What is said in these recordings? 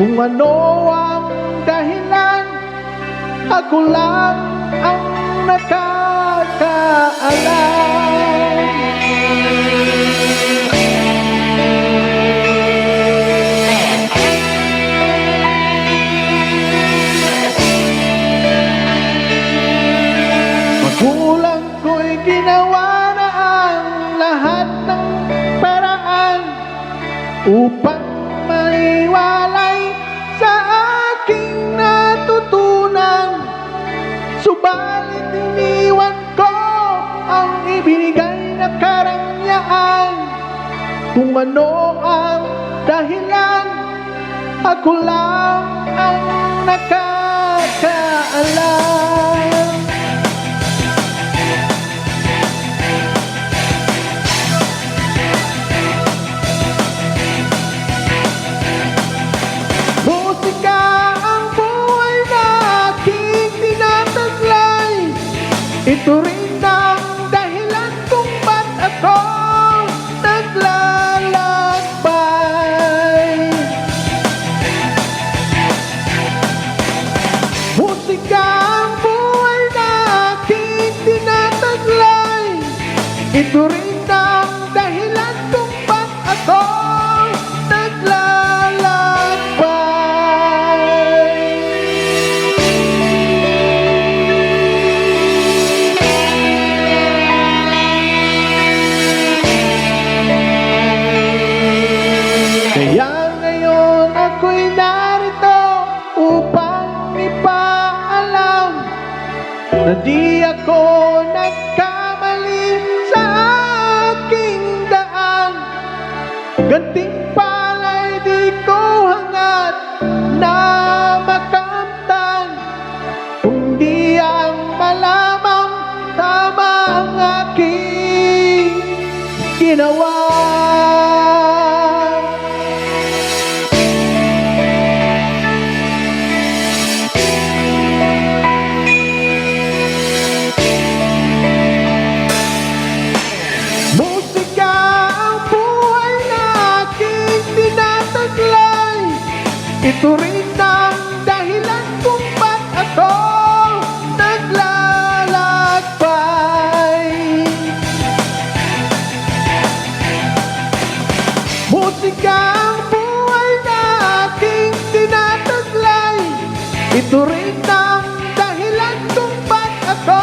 Kung ano ang dahilan, ako lang ang nakakaalam. Magulang ko'y ginawa na ang lahat ng paraan upang maiwalay sa aking natutunan. Subalit iniwan ko ang ibinigay na karangyaan. Kung ano ang dahilan, ako lang ang nakakaalam. Musika ang buhay na aking tinataglay. Ito rin ang dahilan kung ba't ako naglalakbay. Musika ang buhay na aking tinataglay. Ito rin ang dahilan kung ba't ako kaya ngayon ako'y narito upang ipaalam na di ako nagkamali sa aking daan. Gantimpala'y di ko hangad na makamtan, kundi ang malamang tama ang aking ginawa. Musika ang buhay na aking tinataglay. Ito rin ang dahilan kung ba't ako naglalakbay. Musika ang buhay na aking tinataglay. Ito rin ang dahilan kung ba't ako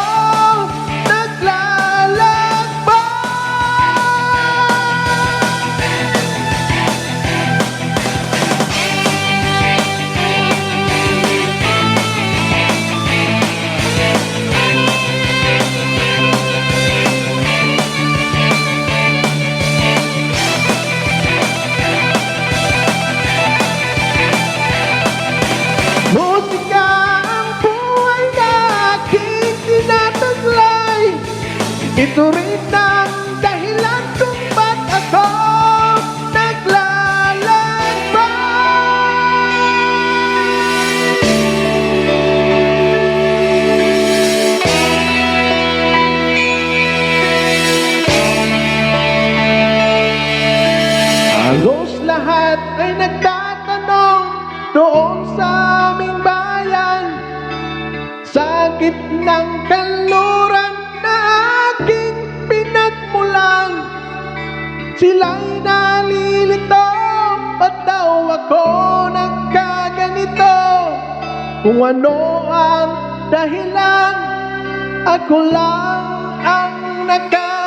musika ang buhay na aking tinataglay. Ito rin ang dahilan kung ba't ako naglalakbay. Halos lahat ay nagtatanong doon sa aming bayan, sa gitnang kanluran na aking pinagmulan. Sila'y nalilito, ba't daw ako nagkaganito? Kung ano ang dahilan, ako lang ang nakakaalam.